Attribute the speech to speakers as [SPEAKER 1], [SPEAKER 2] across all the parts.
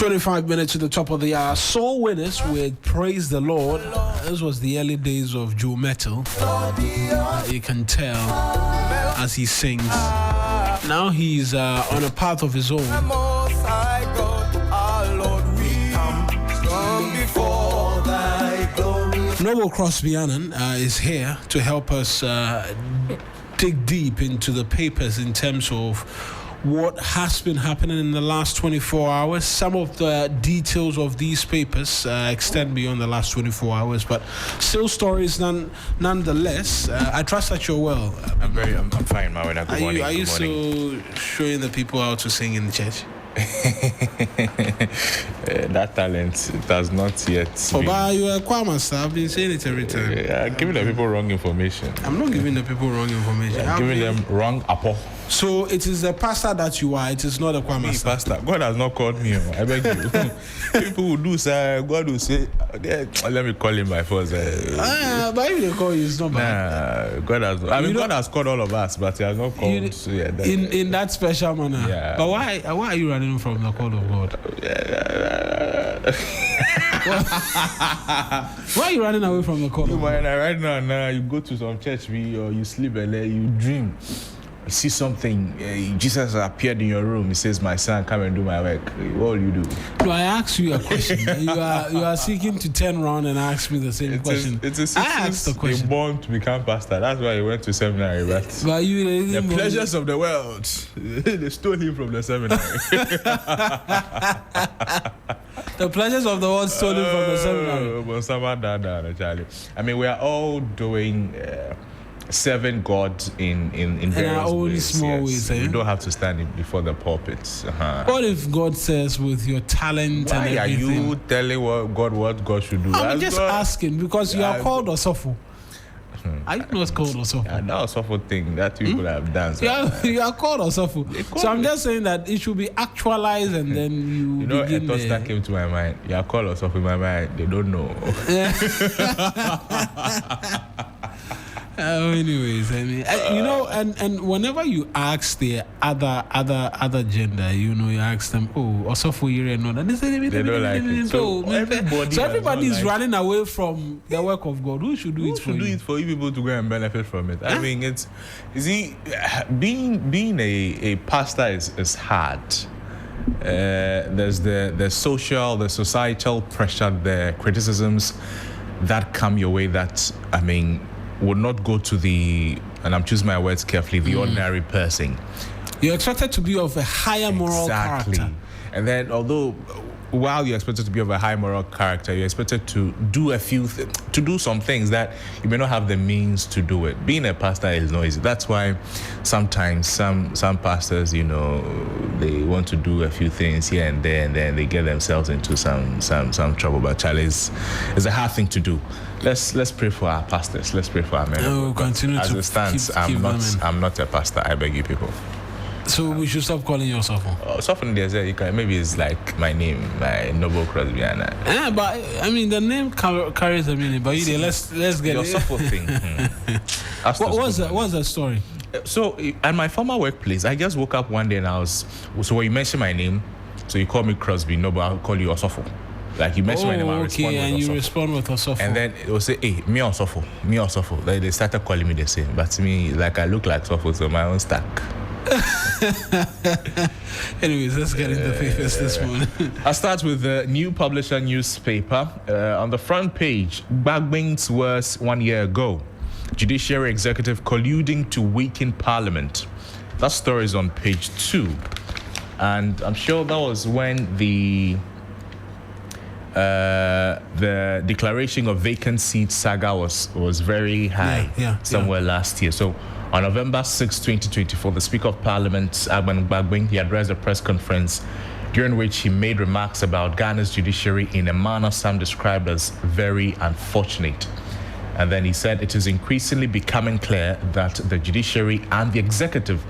[SPEAKER 1] 25 minutes to the top of the hour. Soul Winners with Praise the Lord. This was the early days of Joe Metal. You can tell as he sings. Now he's on a path of his own. Noble Crosby Annan is here to help us dig deep into the papers in terms of what has been happening in the last 24 hours. Some of the details of these papers extend beyond the last 24 hours, but still stories nonetheless. I trust that you're well.
[SPEAKER 2] I'm fine, Mawena. Good morning.
[SPEAKER 1] Are you still showing the people how to sing in the church?
[SPEAKER 2] That talent, it has not yet been.
[SPEAKER 1] But you are a choir master. I've been saying it every time.
[SPEAKER 2] Giving the people wrong information.
[SPEAKER 1] I'm not giving the people wrong information.
[SPEAKER 2] I'm giving them wrong apple.
[SPEAKER 1] So it is the pastor that you are. It is not a choir master.
[SPEAKER 2] Pastor, God has not called me. I beg you. People will do, sir. God will say, let me call him by force.
[SPEAKER 1] But if they call you, it's not bad.
[SPEAKER 2] Nah, God has. God has called all of us, but He has not called.
[SPEAKER 1] In that special manner.
[SPEAKER 2] Yeah.
[SPEAKER 1] But why are you running from the call of God? Why are you running away from the call of God?
[SPEAKER 2] Right now, you go to some church, or you sleep and you dream. You see something, Jesus has appeared in your room. He says, "My son, come and do my work." What will you do?
[SPEAKER 1] No, I asked you a question. you are seeking to turn around and ask me the same question.
[SPEAKER 2] I asked the
[SPEAKER 1] question.
[SPEAKER 2] Born to become pastor. That's why he went to seminary. But the pleasures of the world, they stole him from the seminary.
[SPEAKER 1] The pleasures of the world stole him from the
[SPEAKER 2] seminary. I mean, we are all doing. Serving God in various
[SPEAKER 1] our own
[SPEAKER 2] ways,
[SPEAKER 1] small ways.
[SPEAKER 2] You don't have to stand before the pulpit.
[SPEAKER 1] What if God says with your talent
[SPEAKER 2] Why
[SPEAKER 1] and everything?
[SPEAKER 2] Are you telling what God should do?
[SPEAKER 1] I'm just asking because you are called Osofo. Are you not called Osofo?
[SPEAKER 2] That Osofo thing that people have done. So
[SPEAKER 1] you are called Osofo. So I'm just saying that it should be actualized and then you begin
[SPEAKER 2] thoughts that came to my mind. You are called Osofo in my mind. They don't know.
[SPEAKER 1] Anyways, I mean, and whenever you ask the other gender, you ask them, oh, also for you and all that, they
[SPEAKER 2] don't like it. So
[SPEAKER 1] everybody is running away from the work of God. Who should do it for you?
[SPEAKER 2] Who should do it for you people to go and benefit from it? I mean, being a pastor is hard. There's the social, the societal pressure, the criticisms that come your way that, I mean, would not go to the, and I'm choosing my words carefully, the ordinary person.
[SPEAKER 1] You're expected to be of a higher moral character.
[SPEAKER 2] And then, while you're expected to be of a high moral character, you're expected to do do some things that you may not have the means to do it. Being a pastor is not easy. That's why sometimes some pastors, they want to do a few things here and there, and then they get themselves into some trouble. But Charlie, it's a hard thing to do. Let's pray for our pastors. Let's pray for our men.
[SPEAKER 1] No, continue
[SPEAKER 2] as it stands, I'm not a pastor. I beg you, people.
[SPEAKER 1] So we should stop calling you Osofo.
[SPEAKER 2] Soften maybe it's like my name, my Noble Crosby.
[SPEAKER 1] Yeah, but I mean the name carries a meaning. But let's get
[SPEAKER 2] your Sofo thing.
[SPEAKER 1] What's the story?
[SPEAKER 2] So at my former workplace, I just woke up one day and so when you mention my name, so you call me Crosby, no, but I'll call you Osofo. Like you mention my name, I respond with Osofo.
[SPEAKER 1] You respond with Osofo.
[SPEAKER 2] And then it will say, hey, me Osofo. Like they started calling me the same. But to me, like I look like Osofo, so my own stack.
[SPEAKER 1] Anyways, let's get into the papers this morning.
[SPEAKER 2] I'll start with the New Publisher newspaper. On the front page, Agyebeng's words 1 year ago. Judiciary executive colluding to weaken parliament. That story is on page 2. And I'm sure that was when the declaration of vacant seat saga was very high somewhere last year. So on November 6, 2024, the Speaker of Parliament, Agyebeng, he addressed a press conference during which he made remarks about Ghana's judiciary in a manner some described as very unfortunate. And then he said it is increasingly becoming clear that the judiciary and the executive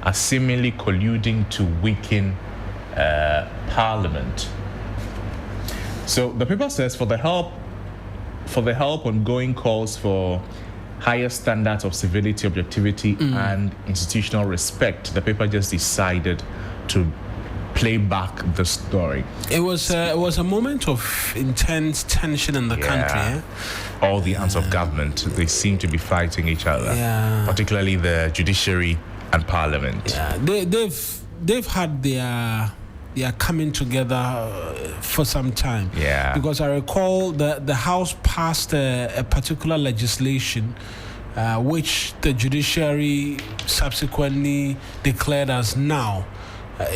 [SPEAKER 2] are seemingly colluding to weaken Parliament. So the paper says for the help ongoing calls for higher standards of civility, objectivity, and institutional respect, the paper just decided to play back the story.
[SPEAKER 1] It was a moment of intense tension in the country. Eh?
[SPEAKER 2] All the arms of government, they seem to be fighting each other, particularly the judiciary and parliament.
[SPEAKER 1] Yeah, they've had their coming together for some time.
[SPEAKER 2] Yeah,
[SPEAKER 1] because I recall the House passed a particular legislation which the judiciary subsequently declared as now.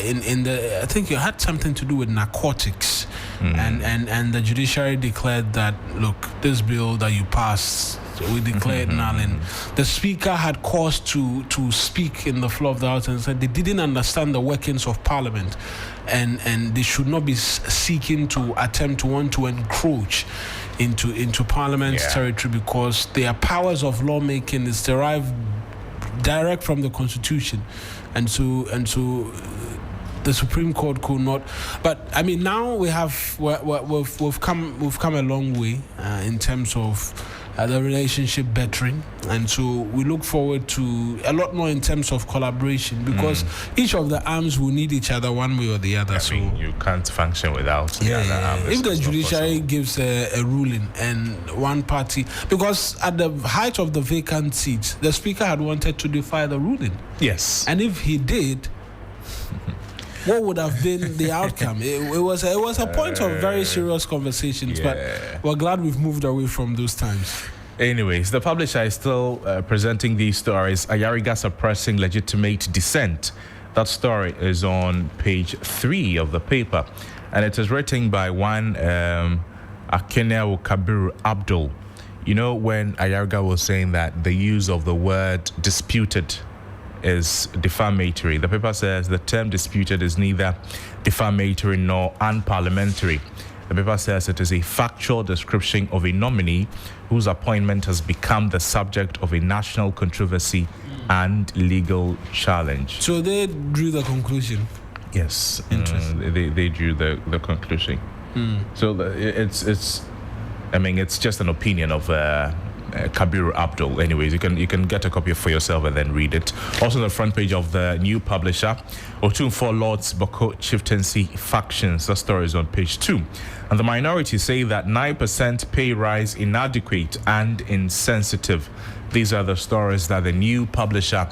[SPEAKER 1] In the, I think it had something to do with narcotics, and the judiciary declared that, look, this bill that you passed, we declared null. And the speaker had cause to speak in the floor of the House and said they didn't understand the workings of Parliament, and they should not be seeking to attempt to want to encroach into Parliament's territory, because their powers of lawmaking is derived direct from the Constitution, and so the Supreme Court could not. But I mean, now we've come a long way in terms of the relationship bettering, and so we look forward to a lot more in terms of collaboration, because each of the arms will need each other one way or the other.
[SPEAKER 2] I mean, you can't function without the other arm.
[SPEAKER 1] If the judiciary gives a ruling and one party, because at the height of the vacant seats, the speaker had wanted to defy the ruling.
[SPEAKER 2] Yes,
[SPEAKER 1] and if he did, what would have been the outcome? It was a point of very serious conversations, but we're glad we've moved away from those times.
[SPEAKER 2] Anyways, the publisher is still presenting these stories. Ayariga suppressing legitimate dissent. That story is on page 3 of the paper, and it is written by one Akenel Kabiru Abdul. You know, when Ayariga was saying that the use of the word disputed is defamatory, the paper says the term disputed is neither defamatory nor unparliamentary. The paper says it is a factual description of a nominee whose appointment has become the subject of a national controversy and legal challenge.
[SPEAKER 1] So they drew the conclusion.
[SPEAKER 2] Yes, they drew the conclusion. So it's I mean, it's just an opinion of Kabiru Abdul. Anyways, you can get a copy for yourself and then read it. Also on the front page of the new publisher, Otunfo Lords Boko chieftaincy factions. The story is on page 2. And the minority say that 9% pay rise inadequate and insensitive. These are the stories that the new publisher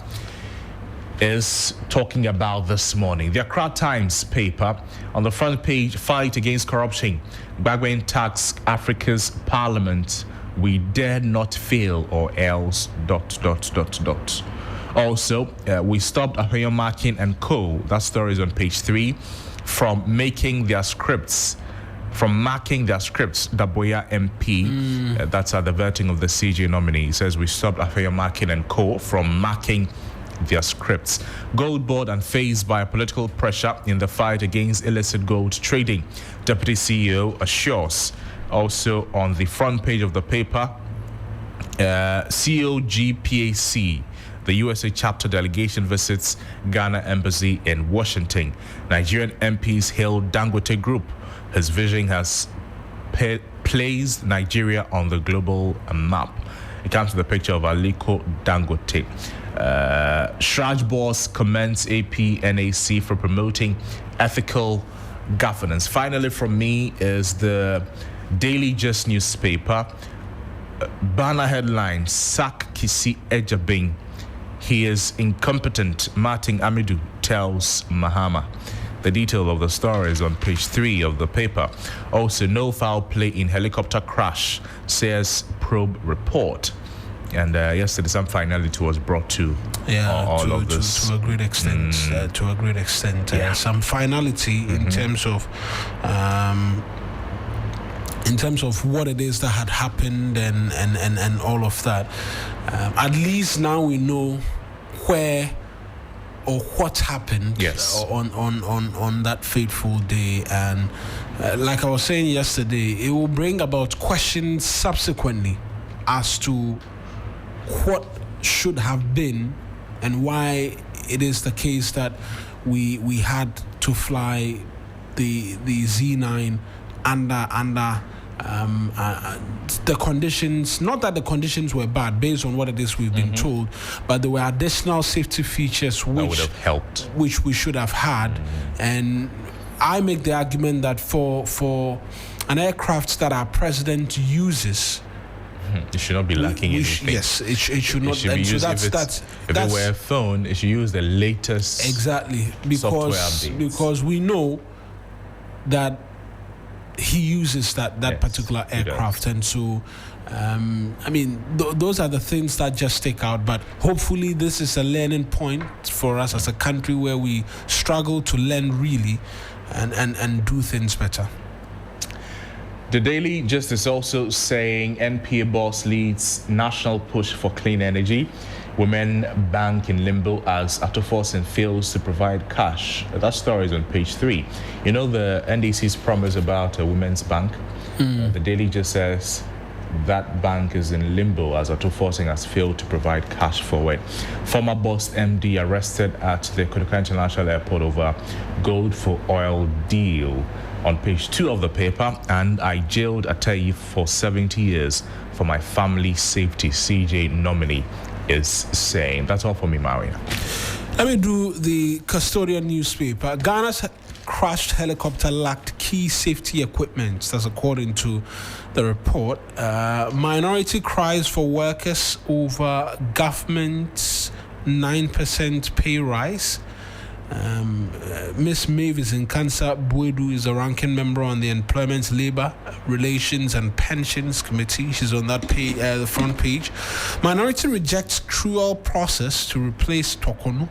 [SPEAKER 2] is talking about this morning. The Accra Times paper on the front page, fight against corruption. Agyebeng tax Africa's parliament. We dare not fail or else ... Also, we stopped Ahweyo Markin and Co. That story is on page 3. From marking their scripts, Daboya MP, that's at the vetting of the CJ nominee. He says we stopped Ahweyo Markin and Co. from marking their scripts. Gold board unfazed by political pressure in the fight against illicit gold trading. Deputy CEO assures. Also on the front page of the paper, COGPAC, the USA chapter delegation visits Ghana embassy in Washington. Nigerian MPs hail Dangote Group. His vision has placed Nigeria on the global map. It comes to the picture of Aliko Dangote. Shraj Boss commends APNAC for promoting ethical governance. Finally, from me is the Daily Just newspaper. Banner headline: Sack Kissi Agyebeng. He is incompetent, Martin Amidou tells Mahama. The detail of the story is on page 3 of the paper. Also, no foul play in helicopter crash, says probe report. And yesterday, some finality was brought to all of this.
[SPEAKER 1] To a great extent. Some finality in terms of what it is that had happened and all of that. At least now we know where or what happened on that fateful day. And like I was saying yesterday, it will bring about questions subsequently as to what should have been and why it is the case that we had to fly the Z9 under the conditions, not that the conditions were bad based on what it is we've been told, but there were additional safety features which
[SPEAKER 2] would have helped,
[SPEAKER 1] which we should have had. And I make the argument that for an aircraft that our president uses,
[SPEAKER 2] it should not be lacking anything.
[SPEAKER 1] Yes, it should not.
[SPEAKER 2] It should be used, if it were a phone, it should use the latest software updates.
[SPEAKER 1] Because we know that he uses that particular aircraft, and so those are the things that just stick out. But hopefully this is a learning point for us as a country where we struggle to learn really and do things better.
[SPEAKER 2] The Daily Just is also saying NPA boss leads national push for clean energy. Women bank in limbo as Atoforsen fails to provide cash. That story is on page 3. You know the NDC's promise about a women's bank? The Daily Just says that bank is in limbo as Atoforsen has failed to provide cash for it. Former boss MD arrested at the Kotoka International Airport over gold for oil deal. On page 2 of the paper, and I jailed Atayi for 70 years for my family safety, CJ nominee is saying. That's all for me, Maria.
[SPEAKER 1] Let me do the custodian newspaper. Ghana's crashed helicopter lacked key safety equipment. That's according to the report. Minority cries for workers over government's 9% pay rise. Miss Mavis Nkansa Buedu is a ranking member on the Employment, Labour, Relations and Pensions Committee. She's on that page, the front page. Minority rejects cruel process to replace Tokono.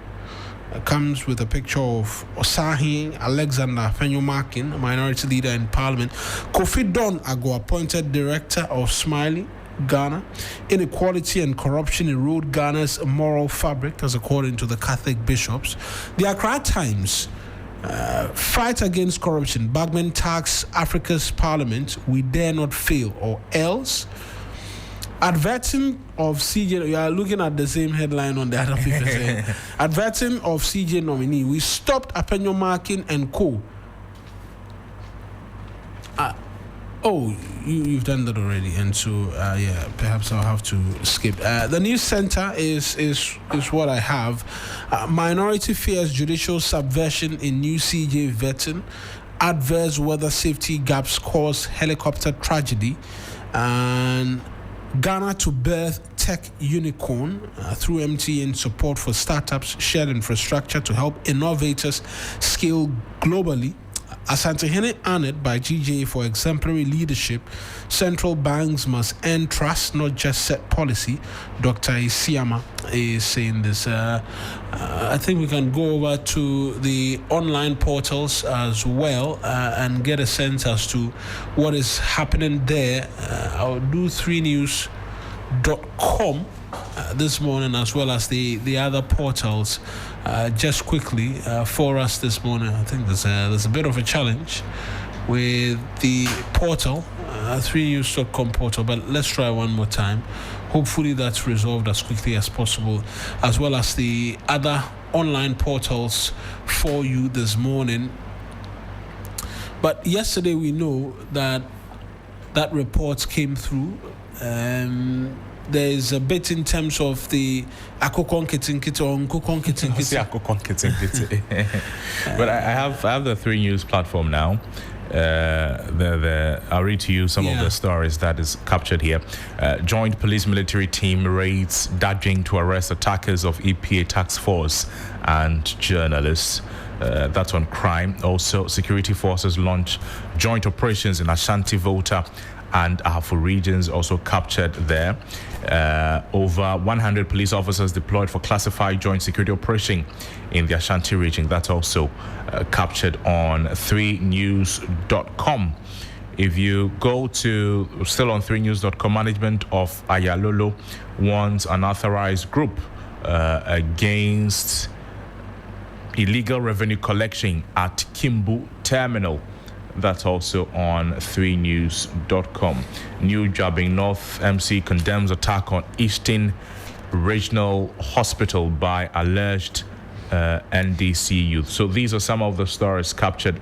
[SPEAKER 1] Comes with a picture of Osahi Alexander Fenyomakin, a minority leader in Parliament. Kofi Don Ago, appointed director of Smiley Ghana. Inequality and corruption erode Ghana's moral fabric, as according to the Catholic bishops. The Accra Times, fight against corruption. Bagman tax Africa's parliament. We dare not fail, or else. Adverting of CJ, you are looking at the same headline on the other paper saying, adverting of CJ nominee. We stopped Apenyo Markin and Co. You've done that already, and so perhaps I'll have to skip. The news center is what I have. Minority fears judicial subversion in new CJ vetting. Adverse weather safety gaps cause helicopter tragedy, and Ghana to birth tech unicorn through MTN support for startups, shared infrastructure to help innovators scale globally. Asante honored by GJA for exemplary leadership. Central banks must end trust, not just set policy. Dr. Isiama is saying this. I think we can go over to the online portals as well and get a sense as to what is happening there. I'll do 3news.com this morning, as well as the other portals. Just quickly for us this morning, I think there's a bit of a challenge with the portal, 3news.com portal, but let's try one more time. Hopefully that's resolved as quickly as possible, as well as the other online portals for you this morning. But yesterday we know that report came through. There's a bit in terms of the Akokon Kitinkiti or Nkokon Kitinkiti.
[SPEAKER 2] But I have the 3 News platform now. I'll read to you some of the stories that is captured here. Joint police military team raids Dajing to arrest attackers of EPA task force and journalists. That's on crime. Also, security forces launch joint operations in Ashanti Volta and Ahafo regions, also captured there. Over 100 police officers deployed for classified joint security operation in the Ashanti region. That's also captured on 3news.com. If you go to, still on 3news.com, management of Ayalolo warns unauthorized group against illegal revenue collection at Kimbu Terminal. That's also on 3news.com. New Jabbing North MC condemns attack on Eastern Regional Hospital by alleged NDC youth. So these are some of the stories captured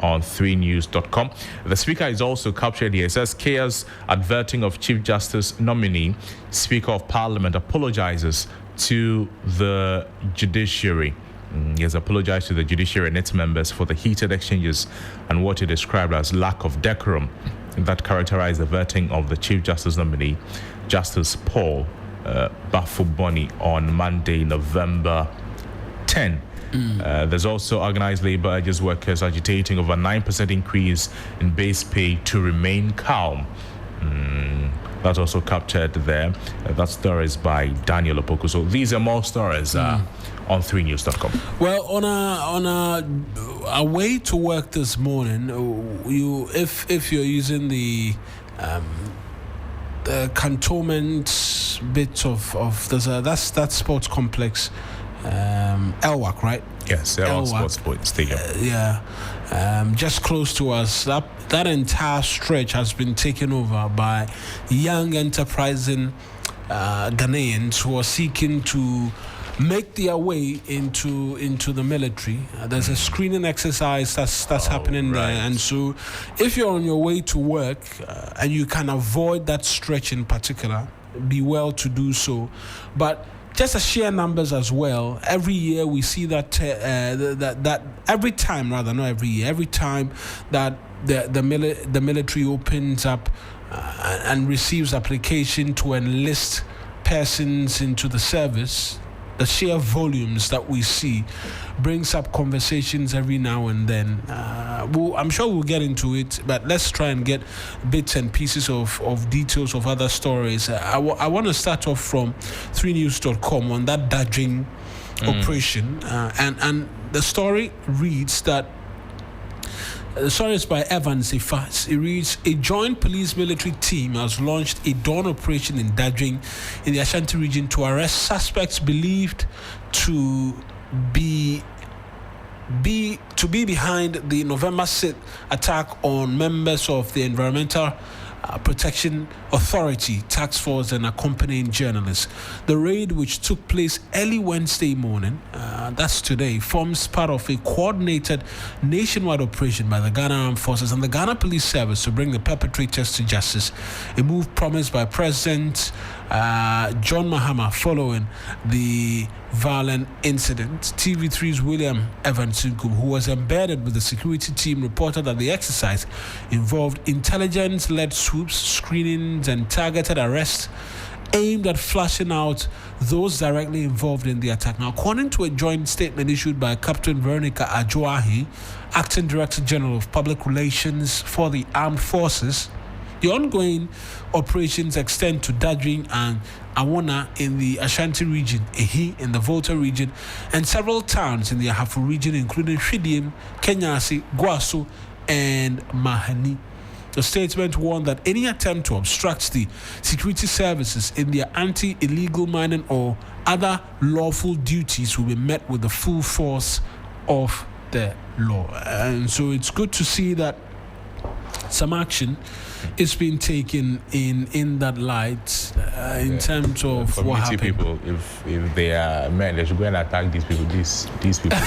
[SPEAKER 2] on 3news.com. The speaker is also captured here. It says, chaos adverting of Chief Justice nominee. Speaker of Parliament apologizes to the judiciary. He has apologized to the judiciary and its members for the heated exchanges and what he described as lack of decorum that characterized the vetting of the Chief Justice nominee, Justice Paul Bafuboni, on Monday, November 10. There's also organized labor urges workers agitating over 9% increase in base pay to remain calm. That's also captured there. That story is by Daniel Opoku. So these are more stories on 3news.com.
[SPEAKER 1] Well, on a way to work this morning, if you're using the cantonment bit of that's that sports complex, Elwak, right?
[SPEAKER 2] Yes, Elwak Sports Stadium.
[SPEAKER 1] Just close to us. That entire stretch has been taken over by young, enterprising Ghanaians who are seeking to make their way into the military. There's a screening exercise that's happening there, and so if you're on your way to work and you can avoid that stretch in particular, be well to do so. But just as sheer numbers as well, every year we see that that every time that the military opens up and receives application to enlist persons into the service, the sheer volumes that we see brings up conversations every now and then. I'm sure we'll get into it, but let's try and get bits and pieces of details of other stories. I want to start off from 3news.com on that dodging operation. And the story reads that the story is by Evans Ifas. It reads, a joint police military team has launched a dawn operation in Dajing in the Ashanti region to arrest suspects believed to be behind the November 6th attack on members of the Environmental Protection Authority task force and accompanying journalists. The raid, which took place early Wednesday morning, that's today, forms part of a coordinated nationwide operation by the Ghana Armed Forces and the Ghana Police Service to bring the perpetrators to justice, a move promised by President John Mahama following the violent incident. TV3's William Evans, who was embedded with the security team, reported that the exercise involved intelligence-led swoops, screenings, and targeted arrests aimed at flashing out those directly involved in the attack. Now, according to a joint statement issued by Captain Veronica Ajoahi, Acting Director General of Public Relations for the Armed Forces, the ongoing operations extend to Dajing and Awona in the Ashanti region, Ehi in the Volta region, and several towns in the Ahafo region, including Hwidiem, Kenyasi, Gwaso, and Mahani. The statement warned that any attempt to obstruct the security services in their anti-illegal mining or other lawful duties will be met with the full force of the law. And so it's good to see that some action is being taken in that light in terms of what happened.
[SPEAKER 2] People, if they are men, they should go and attack these people. These people.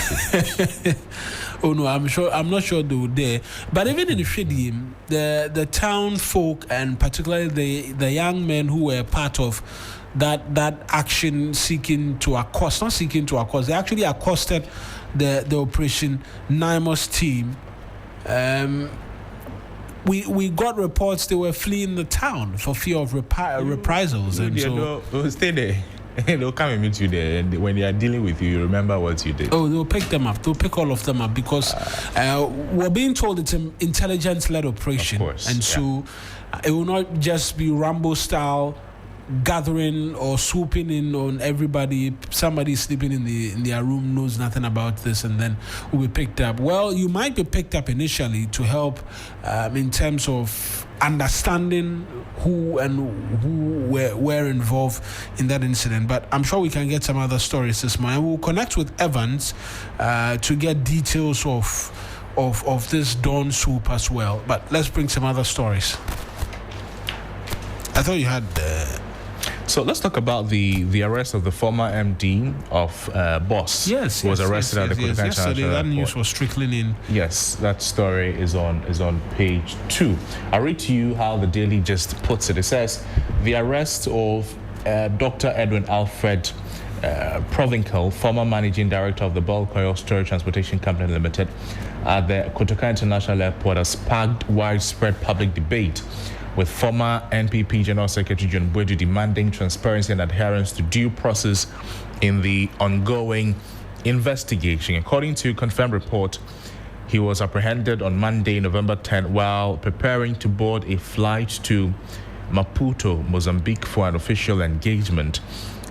[SPEAKER 1] Oh no, I'm not sure they were there. But even in Hwidiem, the town folk and particularly the young men who were part of that action not seeking to accost, they actually accosted the Operation Naimos team. We got reports they were fleeing the town for fear of reprisals, and so
[SPEAKER 2] stay there. They'll come and meet you there, and when they are dealing with you, you remember what you did.
[SPEAKER 1] Oh, they'll pick them up. They'll pick all of them up because we're being told it's an intelligence-led operation,
[SPEAKER 2] of course,
[SPEAKER 1] and so it will not just be Rambo style gathering or swooping in on everybody. Somebody sleeping in their room knows nothing about this and then will be picked up. Well, you might be picked up initially to help in terms of understanding who were involved in that incident, but I'm sure we can get some other stories this morning. We'll connect with Evans to get details of this dawn swoop as well. But let's bring some other stories. I thought you had
[SPEAKER 2] So let's talk about the arrest of the former MD of Boss.
[SPEAKER 1] Yes,
[SPEAKER 2] who was arrested at the Kotoka
[SPEAKER 1] yesterday. That news was trickling in.
[SPEAKER 2] Yes, that story is on page 2. I'll read to you how the Daily just puts it. It says the arrest of Dr. Edwin Alfred Provincial, former managing director of the Bulk Oil Storage Transportation Company Limited at the Kotoka International Airport, has sparked widespread public debate, with former NPP General Secretary John Boadu demanding transparency and adherence to due process in the ongoing investigation. According to a confirmed report, he was apprehended on Monday, November 10, while preparing to board a flight to Maputo, Mozambique, for an official engagement.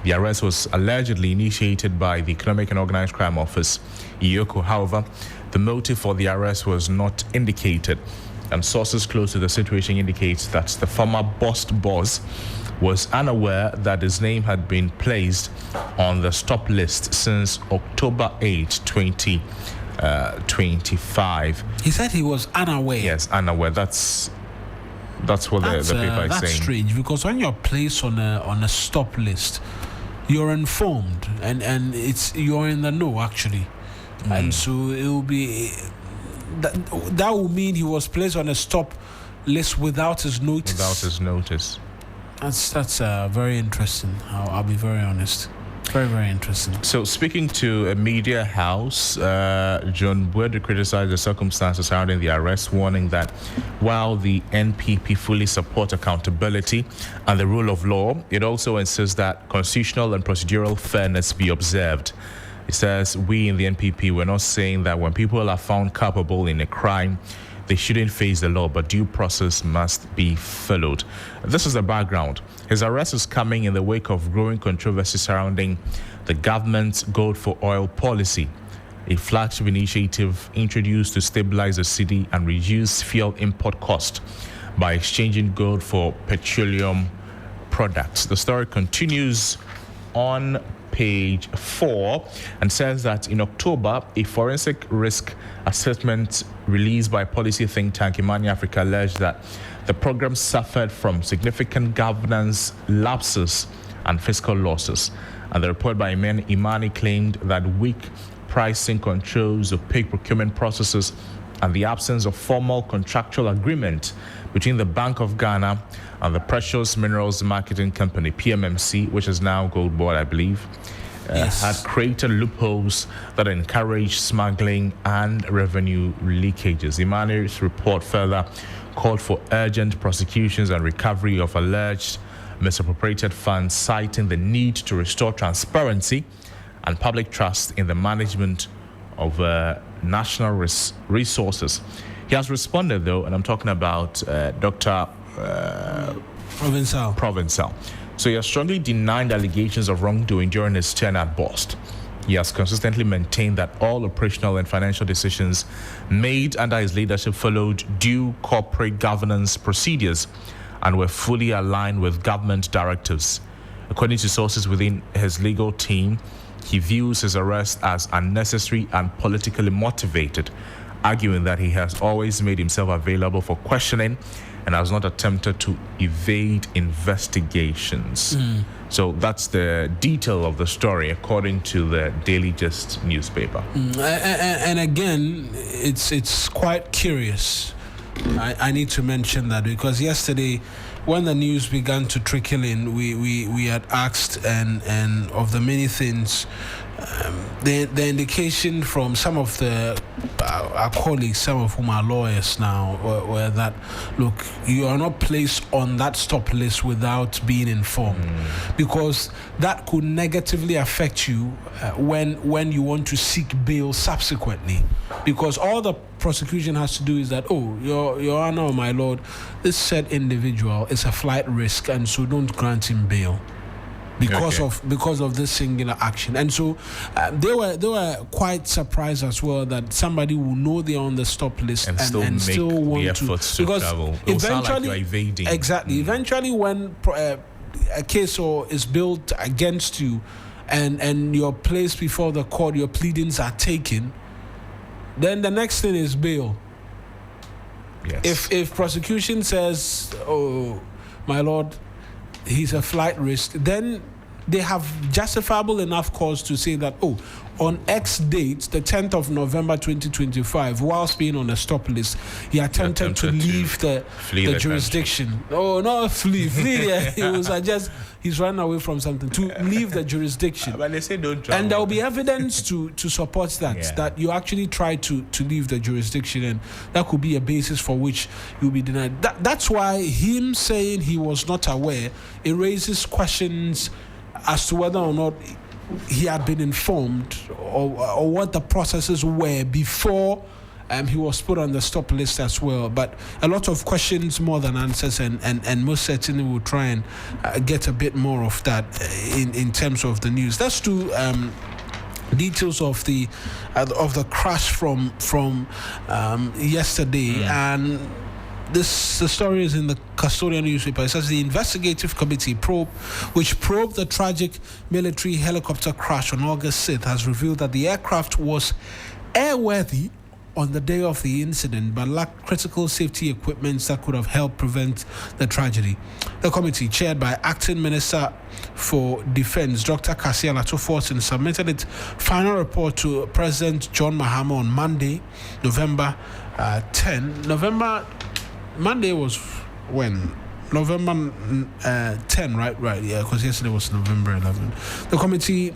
[SPEAKER 2] The arrest was allegedly initiated by the Economic and Organized Crime Office, EOCO. However, the motive for the arrest was not indicated, and sources close to the situation indicate that the former boss was unaware that his name had been placed on the stop list since October 8, 2025.
[SPEAKER 1] He said he was unaware.
[SPEAKER 2] Yes, unaware. That's what the paper is saying.
[SPEAKER 1] That's strange, because when you're placed on a stop list, you're informed and you're in the know actually, and so it will be that will mean he was placed on a stop list without his notice. That's very interesting. I'll be very honest. Very, very interesting.
[SPEAKER 2] So, speaking to a media house, John Boadu criticized the circumstances surrounding the arrest, warning that while the NPP fully support accountability and the rule of law, it also insists that constitutional and procedural fairness be observed. He says, we in the NPP, we're not saying that when people are found culpable in a crime, they shouldn't face the law, but due process must be followed. This is the background. His arrest is coming in the wake of growing controversy surrounding the government's gold for oil policy, a flagship initiative introduced to stabilize the city and reduce fuel import cost by exchanging gold for petroleum products. The story continues on page 4 and says that in October, a forensic risk assessment released by policy think tank Imani Africa alleged that the program suffered from significant governance lapses and fiscal losses. And the report by Imani claimed that weak pricing controls, opaque procurement processes, and the absence of formal contractual agreement between the Bank of Ghana and the Precious Minerals Marketing Company, PMMC, which is now Gold Board, I believe, had created loopholes that encouraged smuggling and revenue leakages. Imani's report further called for urgent prosecutions and recovery of alleged misappropriated funds, citing the need to restore transparency and public trust in the management of national resources. He has responded, though, and I'm talking about Dr. Provincial. So he has strongly denied allegations of wrongdoing during his tenure at Bost. He has consistently maintained that all operational and financial decisions made under his leadership followed due corporate governance procedures and were fully aligned with government directives. According to sources within his legal team, he views his arrest as unnecessary and politically motivated, arguing that he has always made himself available for questioning and has not attempted to evade investigations. So that's the detail of the story, according to the Daily Gist newspaper.
[SPEAKER 1] And again, it's quite curious. I need to mention that because yesterday, when the news began to trickle in, we had asked and of the many things, the indication from some of our colleagues, some of whom are lawyers now, were that, look, you are not placed on that stop list without being informed, because that could negatively affect you when you want to seek bail subsequently, because all the prosecution has to do is that, your honor, or my lord, this said individual is a flight risk, and so don't grant him bail because of this singular action. And so they were quite surprised as well that somebody will know they're on the stop list and still want to because
[SPEAKER 2] travel.
[SPEAKER 1] Eventually,
[SPEAKER 2] like evading.
[SPEAKER 1] Exactly. Eventually, when a case is built against you and you're placed before the court, your pleadings are taken, then the next thing is bail.
[SPEAKER 2] Yes.
[SPEAKER 1] If prosecution says, my lord, he's a flight risk, then they have justifiable enough cause to say that, on X date, the 10th of November 2025, whilst being on a stop list, he attempted to leave the jurisdiction.
[SPEAKER 2] Country.
[SPEAKER 1] Oh, no, flee. It was he's run away from something, to leave the jurisdiction.
[SPEAKER 2] But they say don't travel.
[SPEAKER 1] And there will be evidence to support that, that you actually tried to leave the jurisdiction, and that could be a basis for which you'll be denied. That's why him saying he was not aware, it raises questions as to whether or not he had been informed or what the processes were before he was put on the stop list as well. But a lot of questions more than answers, and most certainly we'll try and get a bit more of that in terms of the news. Let's do details of the crash from yesterday. And the story is in the Custodian newspaper. It says the investigative committee which probed the tragic military helicopter crash on August 6th has revealed that the aircraft was airworthy on the day of the incident, but lacked critical safety equipment that could have helped prevent the tragedy. The committee, chaired by Acting Minister for Defense, Dr. Kissi Agyebeng, submitted its final report to President John Mahama on Monday, November 10. Monday was when? November 10, right? Yeah, because yesterday was November 11. The committee,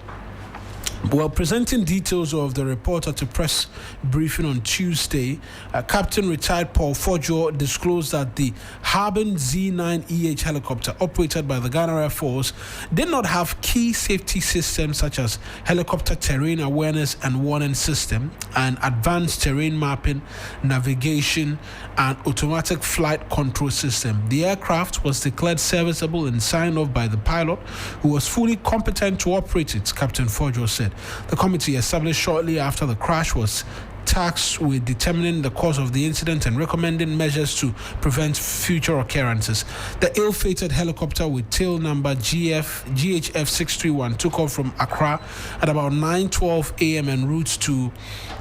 [SPEAKER 1] presenting details of the report at a press briefing on Tuesday, Captain retired Paul Fojo disclosed that the Harbin Z9EH helicopter operated by the Ghana Air Force did not have key safety systems such as helicopter terrain awareness and warning system and advanced terrain mapping, navigation, and automatic flight control system. The aircraft was declared serviceable and signed off by the pilot, who was fully competent to operate it, Captain Fojo said. The committee, established shortly after the crash, was tasked with determining the cause of the incident and recommending measures to prevent future occurrences. The ill-fated helicopter with tail number GHF 631 took off from Accra at about 9:12 a.m. en route to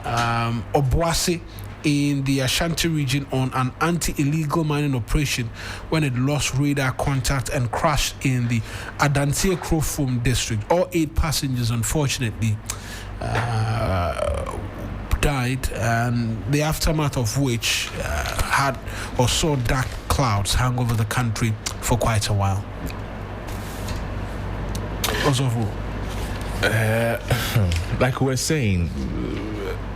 [SPEAKER 1] Obuasi in the Ashanti region on an anti-illegal mining operation when it lost radar contact and crashed in the Adansie Krofum district. All 8 passengers, unfortunately, died, and the aftermath of which saw dark clouds hang over the country for quite a while.
[SPEAKER 2] Like we're saying,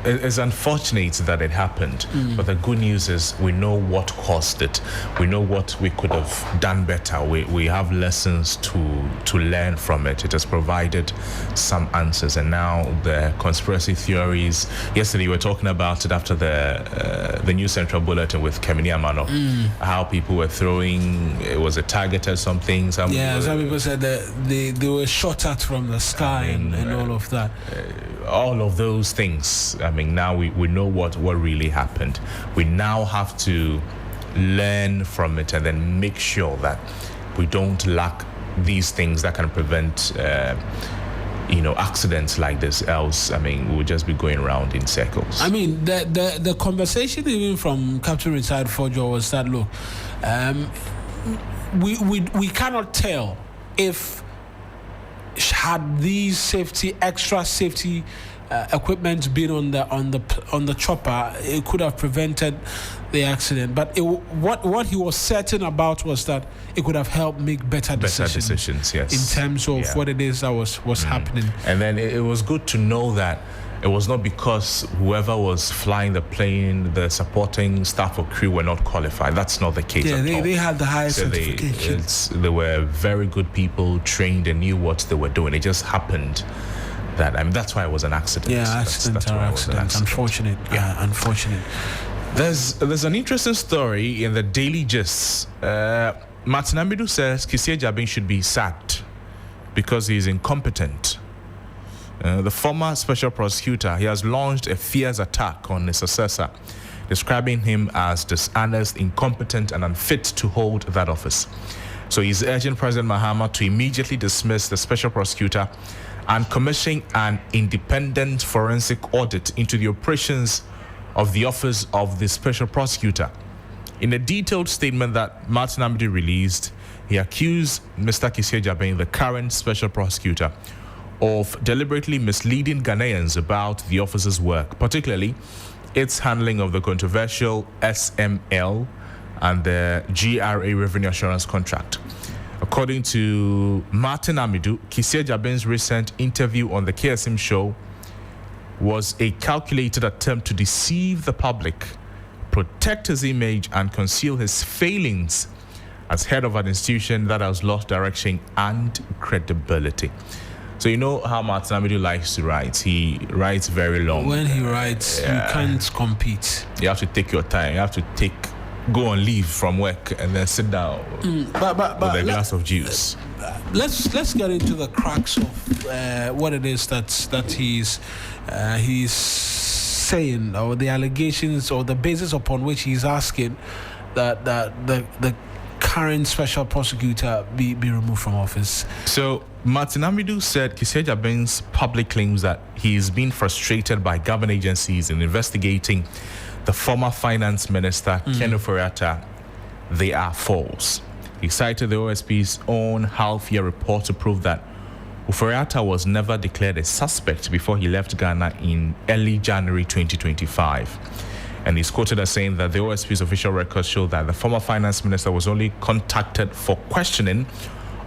[SPEAKER 2] it's unfortunate that it happened, but the good news is we know what caused it. We know what we could have done better. We have lessons to learn from it. It has provided some answers, and now the conspiracy theories. Yesterday we were talking about it after the New Central Bulletin with Kemini Amano, how people were throwing, it was a target or something. Some
[SPEAKER 1] people said that they were shot at from the sky, and all of that.
[SPEAKER 2] All of those things. I mean, now we know what really happened. We now have to learn from it and then make sure that we don't lack these things that can prevent accidents like this. Else, I mean, we'll just be going around in circles.
[SPEAKER 1] I mean, the conversation even from Captain Retired Fojo was that, look, we cannot tell if had these extra safety equipment been on the chopper, it could have prevented the accident. But what he was certain about was that it could have helped make better decisions,
[SPEAKER 2] yes,
[SPEAKER 1] in terms of what it is that was happening.
[SPEAKER 2] And then it was good to know that it was not because whoever was flying the plane, the supporting staff or crew were not qualified. That's not the case at all.
[SPEAKER 1] They had the highest certification.
[SPEAKER 2] They were very good people, trained and knew what they were doing. It just happened that, I mean, that's why it was an accident.
[SPEAKER 1] Accident. Unfortunate. Unfortunate.
[SPEAKER 2] There's an interesting story in the Daily Gist. Martin Amidu says Kissi Agyebeng should be sacked because he is incompetent. The former special prosecutor, he has launched a fierce attack on his successor, describing him as dishonest, incompetent, and unfit to hold that office. So he's urging President Mahama to immediately dismiss the special prosecutor and commission an independent forensic audit into the operations of the office of the special prosecutor. In a detailed statement that Martin Amidu released, he accused Mr. Kissi Agyebeng, the current special prosecutor, of deliberately misleading Ghanaians about the office's work, particularly its handling of the controversial SML and the GRA revenue assurance contract. According to Martin Amidu, Kissi Agyebeng's recent interview on the KSM show was a calculated attempt to deceive the public, protect his image, and conceal his failings as head of an institution that has lost direction and credibility. So you know how Martin Amidu likes to write. He writes very long.
[SPEAKER 1] When he writes, you can't compete.
[SPEAKER 2] You have to take your time. You have to go on leave from work and then sit down with a glass of juice.
[SPEAKER 1] Let's get into the crux of what it is that he's saying, or the allegations, or the basis upon which he's asking that the current special prosecutor be removed from office.
[SPEAKER 2] So Martin Amidu said Kissi Agyebeng's public claims that he's been frustrated by government agencies in investigating the former finance minister, Ken Ofori-Atta, they are false. He cited the OSP's own half-year report to prove that Ofori-Atta was never declared a suspect before he left Ghana in early January 2025. And he's quoted as saying that the OSP's official records show that the former finance minister was only contacted for questioning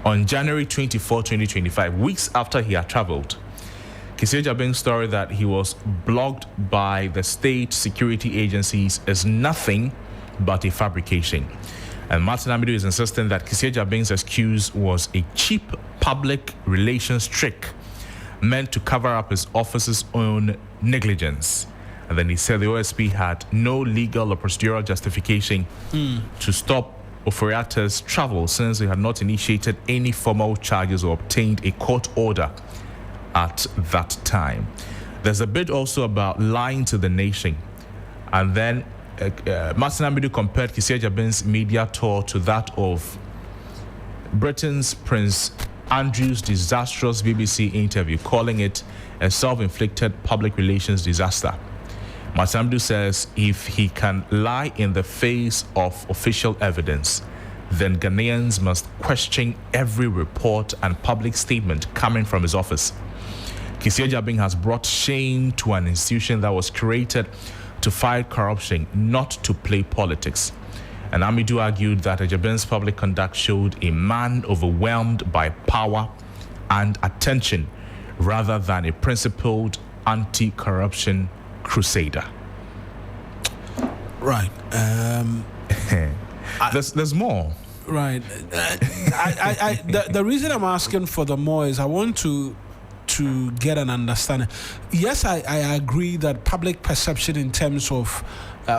[SPEAKER 2] on January 24, 2025, weeks after he had traveled. Kissi Agyebeng's story that he was blocked by the state security agencies is nothing but a fabrication. And Martin Amidu is insisting that Kissi Agyebeng's excuse was a cheap public relations trick meant to cover up his office's own negligence. And then he said the OSP had no legal or procedural justification to stop Ofori-Atta's travel, since he had not initiated any formal charges or obtained a court order at that time. There's a bit also about lying to the nation. And then Martin Amidu compared Kissi Agyebeng's media tour to that of Britain's Prince Andrew's disastrous BBC interview, calling it a self-inflicted public relations disaster. Martin Amidu says if he can lie in the face of official evidence, then Ghanaians must question every report and public statement coming from his office. Kissi Agyebeng has brought shame to an institution that was created to fight corruption, not to play politics. And Amidu argued that Agyebeng's public conduct showed a man overwhelmed by power and attention rather than a principled anti-corruption crusader.
[SPEAKER 1] Right.
[SPEAKER 2] There's more.
[SPEAKER 1] Right. The reason I'm asking for the more is I want to get an understanding. Yes, I agree that public perception in terms of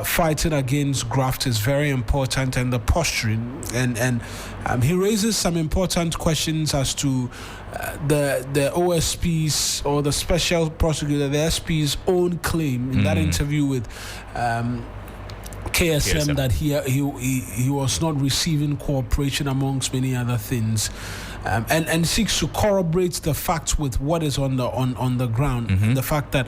[SPEAKER 1] fighting against graft is very important, and the posturing, and he raises some important questions as to the OSP's, or the special prosecutor, the SP's own claim in that interview with KSM that he was not receiving cooperation, amongst many other things. And seeks to corroborate the facts with what is on the ground. The fact that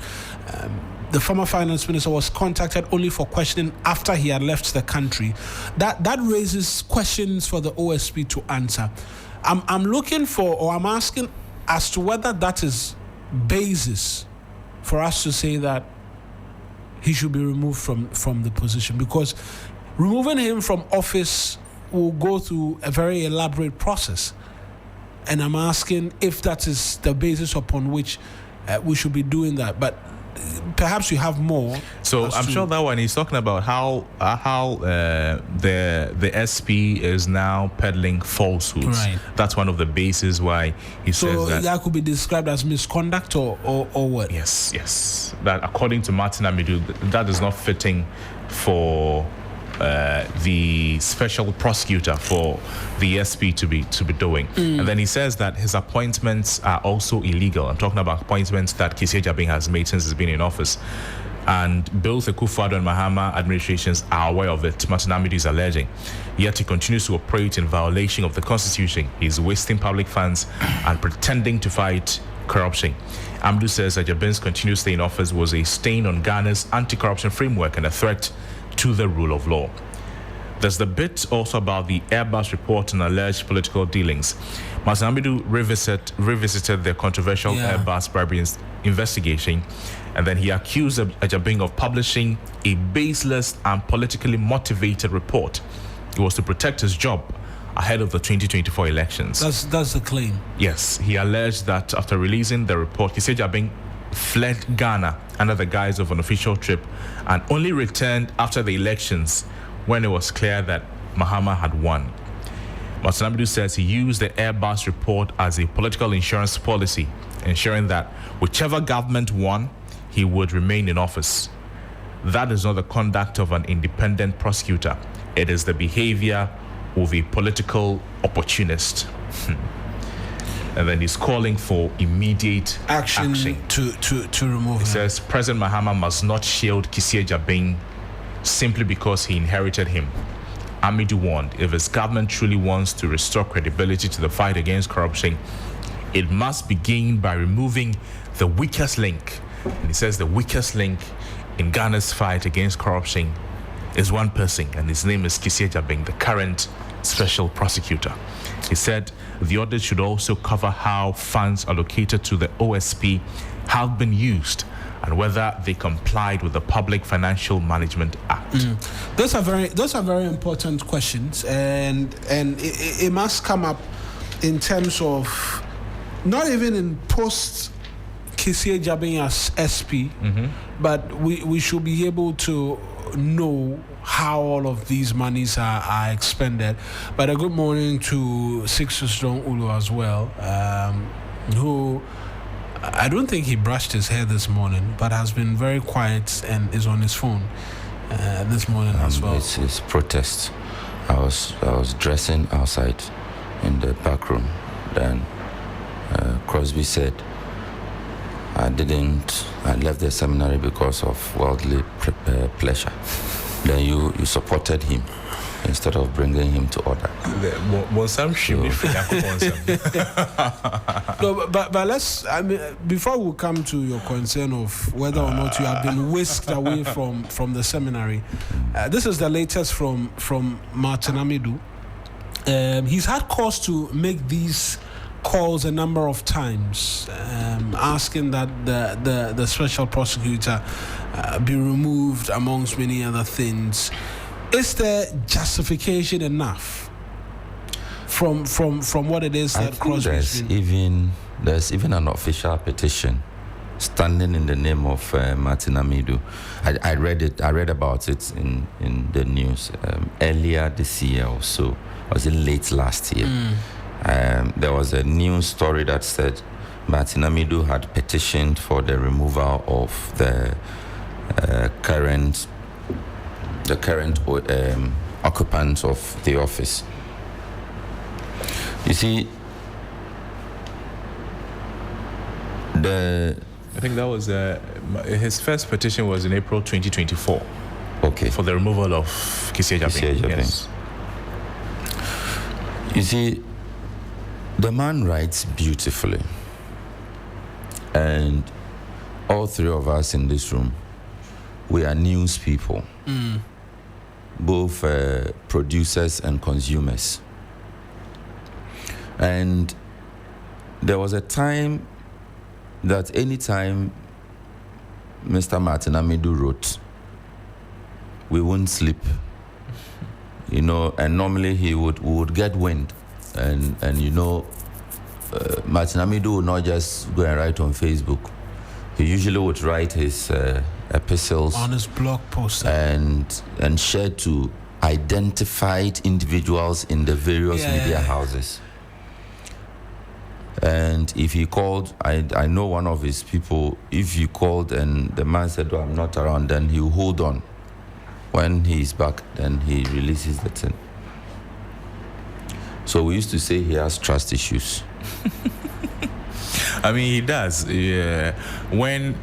[SPEAKER 1] the former finance minister was contacted only for questioning after he had left the country. That raises questions for the OSP to answer. I'm looking for, or I'm asking as to whether that is basis for us to say that he should be removed from the position, because removing him from office will go through a very elaborate process. And I'm asking if that is the basis upon which we should be doing that. But perhaps you have more.
[SPEAKER 2] So I'm sure that one he's talking about how the SP is now peddling falsehoods. Right. That's one of the bases why he says that. So
[SPEAKER 1] that could be described as misconduct or what?
[SPEAKER 2] Yes. That according to Martin Amidu, that is not fitting for the special prosecutor, for the SP to be doing. And then he says that his appointments are also illegal. I'm talking about appointments that Kissi Agyebeng has made since he's been in office. And both the Akufo-Addo and Mahama administrations are aware of it, Martin Amidu is alleging. Yet he continues to operate in violation of the Constitution. He's wasting public funds and pretending to fight corruption. Amidu says Agyebeng's continued stay in office was a stain on Ghana's anti-corruption framework and a threat to the rule of law. There's the bit also about the Airbus report and alleged political dealings. Martin Amidu revisited the controversial Airbus bribery investigation, and then he accused Agyebeng of publishing a baseless and politically motivated report. It was to protect his job ahead of the 2024 elections.
[SPEAKER 1] That's the claim.
[SPEAKER 2] Yes, he alleged that after releasing the report, Kissi Agyebeng fled Ghana under the guise of an official trip and only returned after the elections when it was clear that Mahama had won. Martin Amidu says he used the Airbus report as a political insurance policy, ensuring that whichever government won, he would remain in office. That is not the conduct of an independent prosecutor. It is the behavior of a political opportunist. And then he's calling for immediate action.
[SPEAKER 1] To remove him.
[SPEAKER 2] He says President Mahama must not shield Kissi Agyebeng simply because he inherited him. Amidu warned, if his government truly wants to restore credibility to the fight against corruption, it must begin by removing the weakest link. And he says the weakest link in Ghana's fight against corruption is one person, and his name is Kissi Agyebeng, the current special prosecutor. He said the audit should also cover how funds allocated to the OSP have been used and whether they complied with the Public Financial Management Act.
[SPEAKER 1] Those are very important questions, and it must come up in terms of not even in post Kissi Agyebeng as SP, but we should be able to know how all of these monies are expended. But a good morning to Sixto Strong Ulu as well, who I don't think he brushed his hair this morning, but has been very quiet and is on his phone this morning as well.
[SPEAKER 3] It's protest. I was dressing outside in the back room. Then Crosby said, I left the seminary because of worldly pleasure. Then you supported him instead of bringing him to order.
[SPEAKER 1] No, but let's, before we come to your concern of whether or not you have been whisked away from the seminary, this is the latest from Martin Amidu. He's had cause to make these calls a number of times, asking that the special prosecutor be removed, amongst many other things. Is there justification enough from what it is that Crosby?
[SPEAKER 3] There's even an official petition standing in the name of Martin Amidu. I read about it in the news earlier this year or so. Was it late last year? There was a news story that said Martin Amidu had petitioned for the removal of the current occupants of the office. You see,
[SPEAKER 2] I think that was his first petition was in April 2024.
[SPEAKER 3] Okay.
[SPEAKER 2] For the removal of Kissi Agyebeng. Yes.
[SPEAKER 3] You see, the man writes beautifully, and all three of us in this room, we are news people, both producers and consumers. And there was a time that anytime Mr. Martin Amidu wrote, we wouldn't sleep, and normally we would get wind. And Martin Amidu would not just go and write on Facebook. He usually would write his epistles
[SPEAKER 1] on his blog post
[SPEAKER 3] and share to identified individuals in the various media houses. And if he called, I know one of his people, if he called and the man said, I'm not around, then he'll hold on. When he's back, then he releases the thing. So we used to say he has trust issues.
[SPEAKER 2] I mean, he does. Yeah. When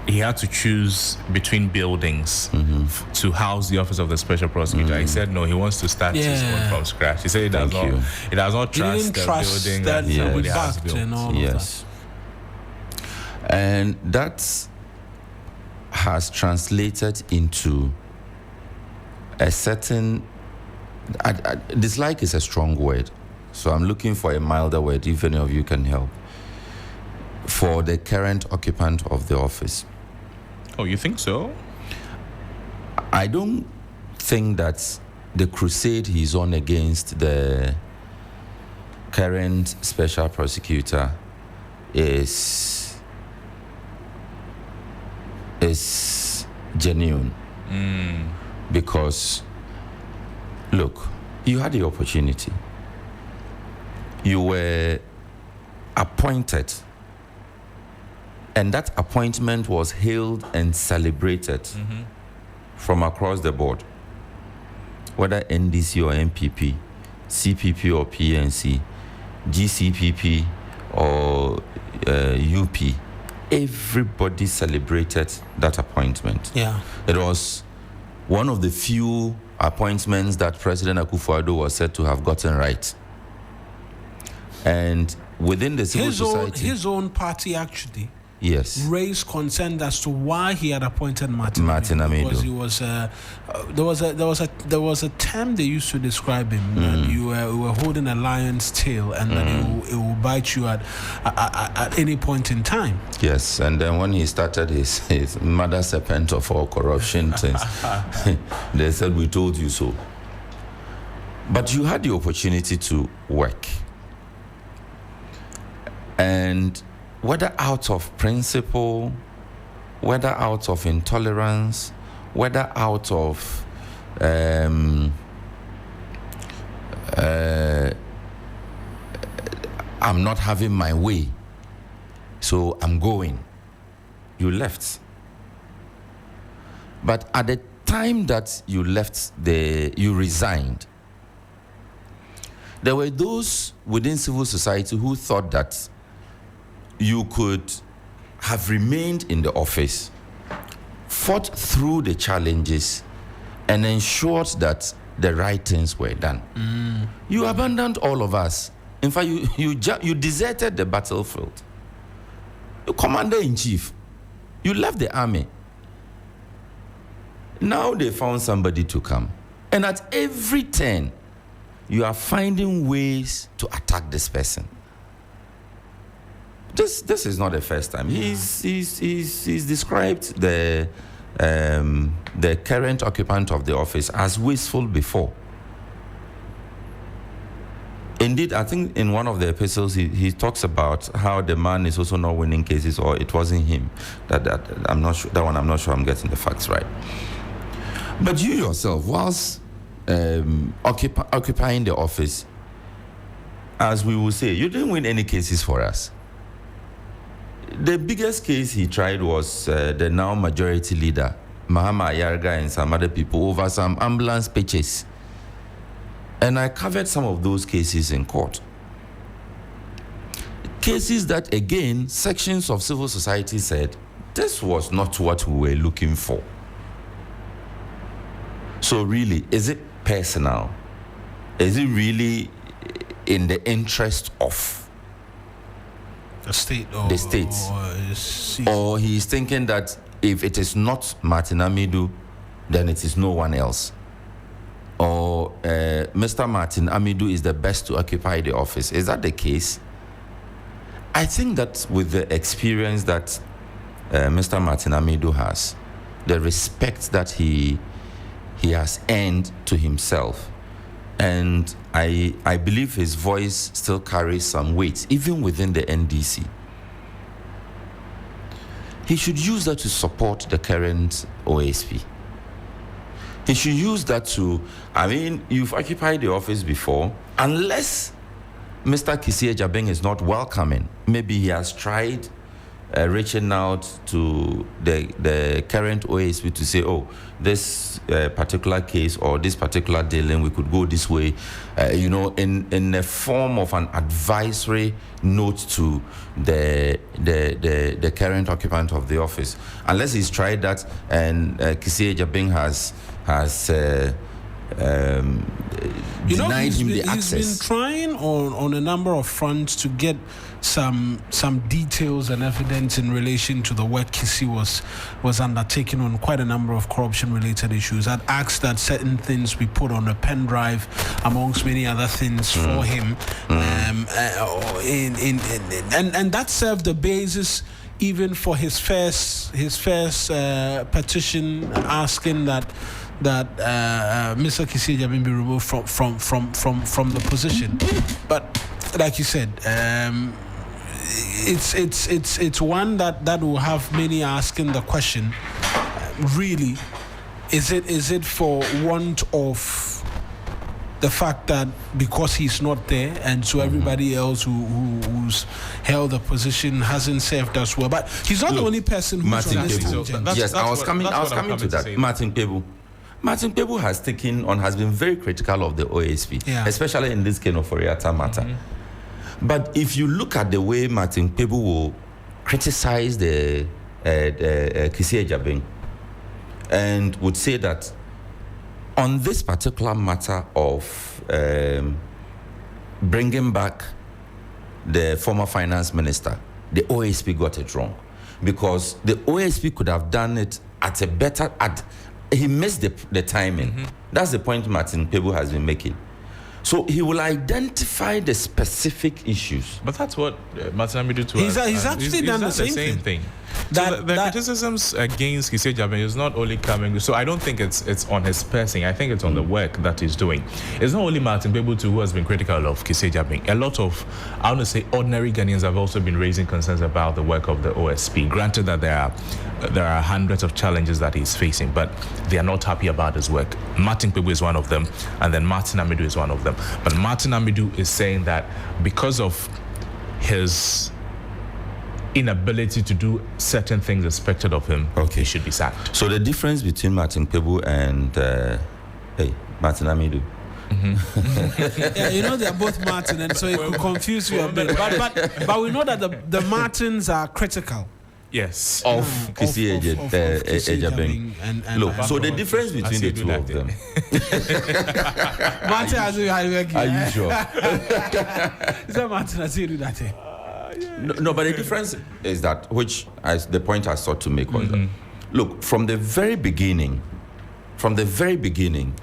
[SPEAKER 2] he had to choose between buildings to house the office of the special prosecutor, he said no, he wants to start his own from scratch. He said he does not trust the building that somebody has built.
[SPEAKER 1] And all of that.
[SPEAKER 3] And that has translated into a certain dislike is a strong word, so I'm looking for a milder word, if any of you can help, for the current occupant of the office.
[SPEAKER 2] Oh, you think so?
[SPEAKER 3] I don't think that the crusade he's on against the current special prosecutor is genuine. Because, look, you had the opportunity. You were appointed, and that appointment was hailed and celebrated from across the board, whether NDC or MPP, CPP or PNC, GCPP or UP. Everybody celebrated that appointment.
[SPEAKER 1] Yeah.
[SPEAKER 3] It was one of the few appointments that President Akufo-Addo was said to have gotten right. And within the civil society...
[SPEAKER 1] His own party actually
[SPEAKER 3] raised
[SPEAKER 1] concern as to why he had appointed Martin
[SPEAKER 3] Amidu.
[SPEAKER 1] Because he was there was a term they used to describe him, that you were holding a lion's tail, and that it will bite you at any point in time.
[SPEAKER 3] Yes, and then when he started his mother serpent of all corruption things, they said, "We told you so." But you had the opportunity to work, and whether out of principle, whether out of intolerance, whether out of I'm not having my way, so I'm going, you left. But at the time that you left, you resigned, there were those within civil society who thought that you could have remained in the office, fought through the challenges, and ensured that the right things were done. You abandoned all of us. In fact, you deserted the battlefield. You commander-in-chief. You left the army. Now they found somebody to come. And at every turn, you are finding ways to attack this person. This is not the first time. He's described the current occupant of the office as wasteful before. Indeed, I think in one of the epistles he talks about how the man is also not winning cases, or it wasn't him. I'm not sure. That one I'm not sure I'm getting the facts right. But you yourself, whilst occupying the office, as we will say, you didn't win any cases for us. The biggest case he tried was the now majority leader, Mahama Ayarga, and some other people over some ambulance pitches. And I covered some of those cases in court. Cases that, again, sections of civil society said, this was not what we were looking for. So really, is it personal? Is it really in the interest of
[SPEAKER 1] the state,
[SPEAKER 3] or he's thinking that if it is not Martin Amidu, then it is no one else, or Mr. Martin Amidu is the best to occupy the office? Is that the case? I think that with the experience that Mr. Martin Amidu has, the respect that he has earned to himself, and I believe his voice still carries some weight, even within the NDC. He should use that to support the current OSP. He should use that to, you've occupied the office before, unless Mr. Kissi Agyebeng is not welcoming. Maybe he has tried reaching out to the current OSP to say, this particular case or this particular dealing, we could go this way, in the form of an advisory note to the current occupant of the office. Unless he's tried that, and Kissi Agyebeng has denied him the access.
[SPEAKER 1] He's been trying on a number of fronts to get some details and evidence in relation to the work Kissi was undertaking on quite a number of corruption-related issues. I'd asked that certain things be put on a pen drive, amongst many other things, for him, and that served the basis even for his first petition asking that Mr. Kissi Agyebeng be removed from the position. But like you said, it's one that will have many asking the question, really, is it for want of the fact that because he's not there, and so everybody else who's held the position hasn't served us well? But he's not the only person who's
[SPEAKER 3] Martin
[SPEAKER 1] on this
[SPEAKER 3] Pebu.
[SPEAKER 1] tangent.
[SPEAKER 3] Yes, I was coming to that. Martin Pebu has been very critical of the OSP, especially in this kind of Oriata matter. But if you look at the way Martin Pebu will criticize the Kissi Agyebeng, and would say that on this particular matter of bringing back the former finance minister, the OSP got it wrong, because the OSP could have done it at a better. He missed the timing. That's the point Martin Pebu has been making. So he will identify the specific issues.
[SPEAKER 2] But that's what Martin Amidu too.
[SPEAKER 1] He's actually done the same thing.
[SPEAKER 2] So the criticisms against Kissi Agyebeng is not only coming. So I don't think it's on his person. I think it's on the work that he's doing. It's not only Martin Pebu who has been critical of Kissi Agyebeng. A lot of, I want to say, ordinary Ghanaians have also been raising concerns about the work of the OSP. Granted that there are hundreds of challenges that he's facing, but they are not happy about his work. Martin Pebu is one of them, and then Martin Amidu is one of them. But Martin Amidu is saying that because of his inability to do certain things expected of him, he should be sacked.
[SPEAKER 3] So the difference between Martin Pebu and Martin Amidu.
[SPEAKER 1] Yeah, they're both Martin, and so it could confuse you a bit. But we know that the Martins are critical.
[SPEAKER 2] Yes.
[SPEAKER 3] Of Kissi Agyebeng. Look, so the difference between the two of them.
[SPEAKER 1] Martin, are
[SPEAKER 3] you sure?
[SPEAKER 1] Is that Martin as you do that?
[SPEAKER 3] No, but the difference is that, which the point I sought to make was that, look, from the very beginning, Mr.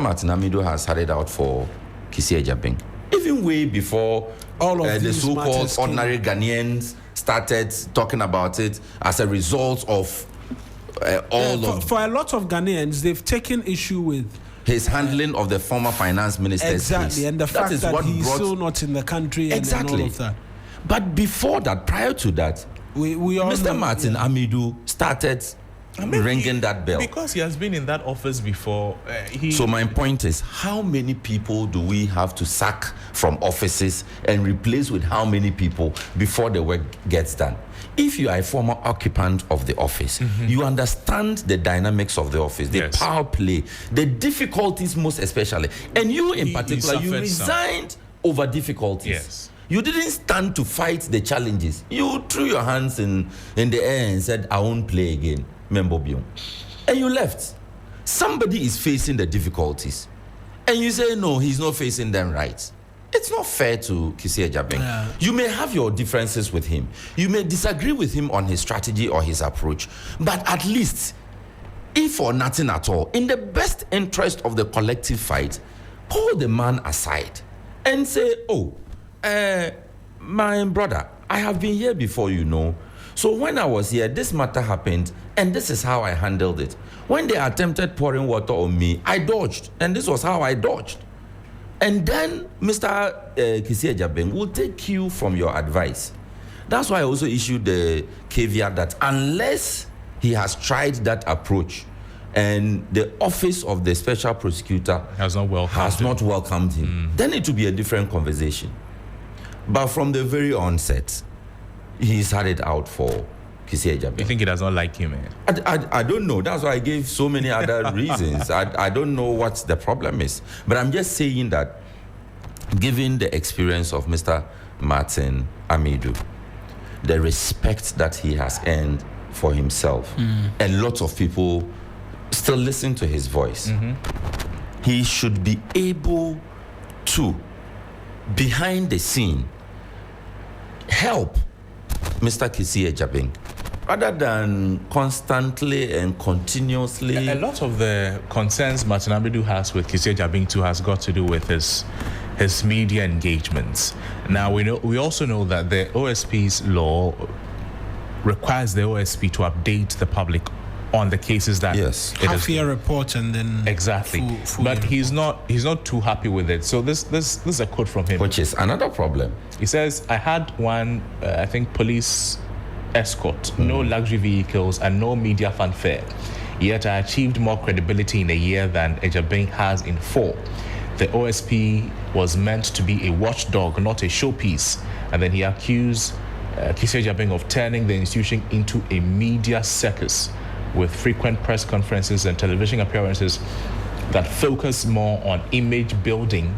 [SPEAKER 3] Martin Amidu has had it out for Kissi Agyebeng, even way before all of the so-called ordinary Ghanaians started talking about it as a result of
[SPEAKER 1] for a lot of Ghanaians, they've taken issue with
[SPEAKER 3] his handling of the former finance minister's case.
[SPEAKER 1] And the fact that he's still not in the country and all of that.
[SPEAKER 3] But before that, prior to that, Mr. Martin Amidu started ringing that bell.
[SPEAKER 2] Because he has been in that office before.
[SPEAKER 3] So my point is, how many people do we have to sack from offices and replace with how many people before the work gets done? If you are a former occupant of the office, you understand the dynamics of the office, the power play, the difficulties most especially. And you in particular, you resigned over difficulties.
[SPEAKER 2] Yes.
[SPEAKER 3] You didn't stand to fight the challenges. You threw your hands in the air and said, I won't play again. And you left. Somebody is facing the difficulties. And you say, no, he's not facing them right. It's not fair to Kissi Agyebeng. Yeah. You may have your differences with him. You may disagree with him on his strategy or his approach. But at least, if for nothing at all, in the best interest of the collective fight, pull the man aside and say, my brother, I have been here before, So when I was here, this matter happened, and this is how I handled it. When they attempted pouring water on me, I dodged, and this was how I dodged. And then Mr. Kissi Agyebeng will take cue from your advice. That's why I also issued the caveat that unless he has tried that approach and the office of the special prosecutor
[SPEAKER 2] has not
[SPEAKER 3] welcomed him, then it will be a different conversation. But from the very onset, he's had it out for Kissi Agyebeng.
[SPEAKER 2] You think he does not like you, man?
[SPEAKER 3] I don't know. That's why I gave so many other reasons. I don't know what the problem is. But I'm just saying that given the experience of Mr. Martin Amidu, the respect that he has earned for himself, and lots of people still listen to his voice. He should be able to, behind the scene, help Mr. Kissi Agyebeng, rather than constantly and continuously.
[SPEAKER 2] A lot of the concerns Martin Amidu has with Kissi Agyebeng too has got to do with his media engagements. Now we also know that the OSP's law requires the OSP to update the public on the cases that
[SPEAKER 1] half-year report and then
[SPEAKER 2] exactly. But he's not too happy with it. So this is a quote from him,
[SPEAKER 3] which is another problem.
[SPEAKER 2] He says, "I had one, I think, police escort, no luxury vehicles, and no media fanfare. Yet I achieved more credibility in a year than Agyebeng has in 4. The OSP was meant to be a watchdog, not a showpiece." And then he accused Kissi Agyebeng of turning the institution into a media circus with frequent press conferences and television appearances that focus more on image building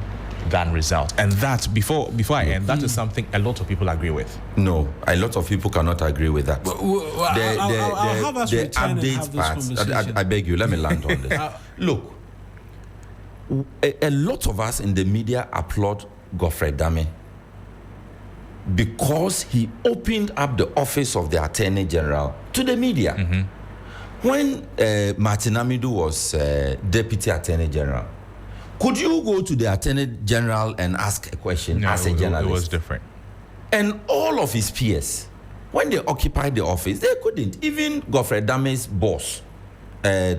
[SPEAKER 2] than results. And that, before I end, that is something a lot of people agree with.
[SPEAKER 3] No, a lot of people cannot agree with that.
[SPEAKER 1] I'll have us return and have this conversation.
[SPEAKER 3] I beg you, let me land on this. Look, a lot of us in the media applaud Godfrey Dame because he opened up the office of the Attorney General to the media. When Martin Amidu was Deputy Attorney General, could you go to the Attorney General and ask a question as a journalist?
[SPEAKER 2] It was different.
[SPEAKER 3] And all of his peers, when they occupied the office, they couldn't. Even Godfrey Dame's boss, Gloria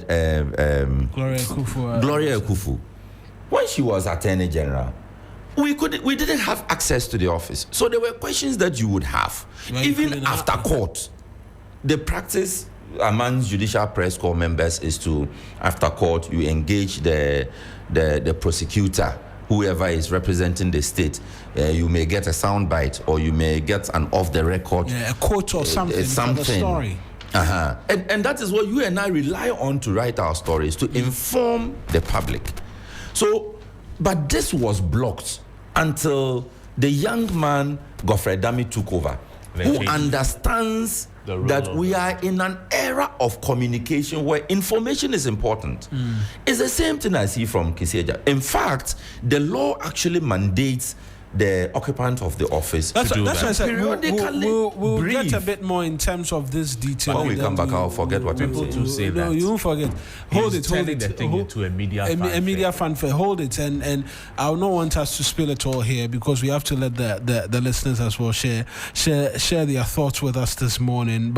[SPEAKER 3] Ekufu, when she was Attorney General, we didn't have access to the office. So there were questions that you would have. Even after court, the practice among judicial press corps members is to, after court, you engage the prosecutor, whoever is representing the state. You may get a sound bite, or you may get an off-the-record
[SPEAKER 1] a quote or something. For the story.
[SPEAKER 3] And that is what you and I rely on to write our stories, to inform the public. So, but this was blocked until the young man Godfrey Dame took over, who understands that we are in an era of communication where information is important. It's the same thing I see from Kissi Agyebeng. In fact, the law actually mandates the occupant of the office to do that.
[SPEAKER 1] That's what I said. We'll get a bit more in terms of this detail.
[SPEAKER 3] When we come back, I'll forget what I'm saying.
[SPEAKER 1] No, you won't forget. Hold it.
[SPEAKER 2] The thing into a media
[SPEAKER 1] fanfare. Hold it, and I'll not want us to spill it all here because we have to let the listeners as well share their thoughts with us this morning.